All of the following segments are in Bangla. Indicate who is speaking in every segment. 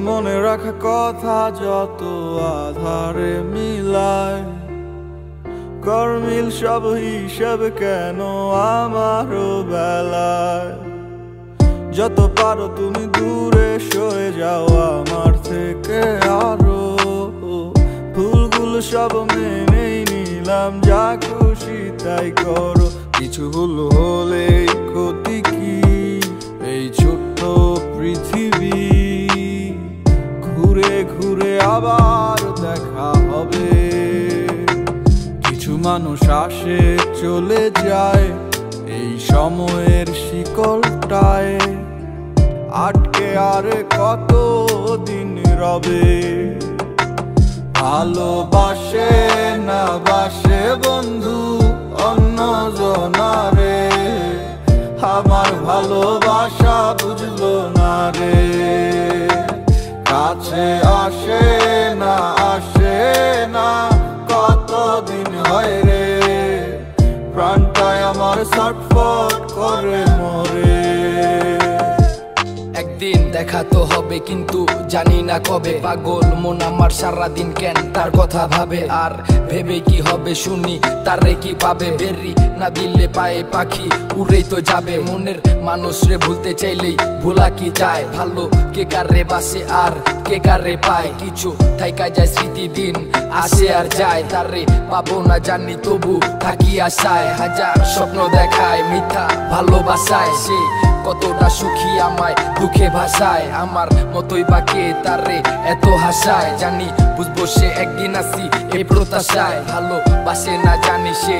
Speaker 1: মনে রাখা কথা যত আধারে মিলায়, গরমিল সব হিসেব কেন আমারও বেলায়। যত পারো তুমি দূরে সরে যাও আমার থেকে আরো, ভুলগুলো সব মেনেই নিলাম, যা খুশি তাই করো। কিছু ভুল হলে ক্ষতি কি এই ছোট্ট পৃথিবী, ঘুরে ঘুরে আবার দেখা হবে। কিছু মানুষ আসে চলে যায় এই সময়ের শিকলটায়, আটকে আর কত দিন রবে। ভালোবাসে না বাসে বন্ধু অন্য জনারে, আমার ভালোবাসা বুঝলো না রে। কাছে আসে না কতদিন হয় রে, প্রাণটায় আমার ছটফট করে মরে।
Speaker 2: একদিন দেখা তো হবে কিন্তু জানি না কবে, পাগল মন আমার সারাদিন কেন তার কথা ভাবে, আর ভেবে কি হবে শুনি তারে কি পাবে। বেরি না দিলে পায়ে পাখি উড়েই তো যাবে, মনের মানুষ রে ভুলতে চাইলেই ভোলা কি যায়। ভালো কে কারে বাসে আর কে কারে পায়, কিছু থাইকা যায় স্মৃতি, দিন আসে আর যায়। তারে পাবো না জানি তবু থাকি আশায়, হাজার স্বপ্ন দেখায় মিথ্যা ভালোবাসায়। সে কতটা সুখী আমায় দুঃখে ভাসায়, আমার মতোই বাকে তারে এত হাসায়। জানি বুঝবো সে একদিন আসি এই প্রত্যাশায়, ভালোবাসে না জানি সে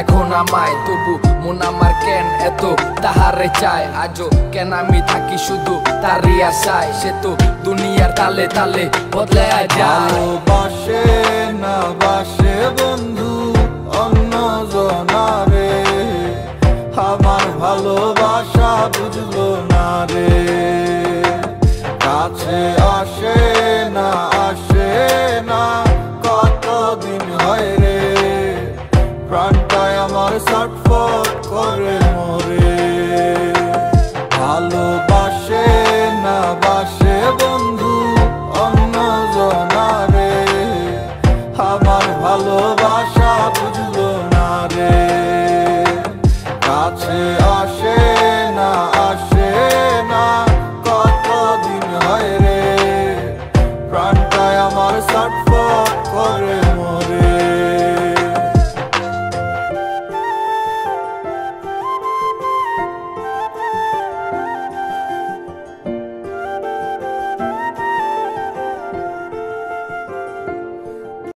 Speaker 2: এখন আমায়, তবু মন আমার কেন এত তাহারে চায়। আজও কেন আমি থাকি শুধু তারই আশায়, সে তো দুনিয়ার তালে তালে বদলে যায়।
Speaker 1: ভালোবাসে না বাসে বন্ধু অন্য জনারে, আমার ভালোবাসা বুঝলো না রে। কাছে আসে না কতদিন হয় রে, প্রাণটায় আমার ছটফট করে।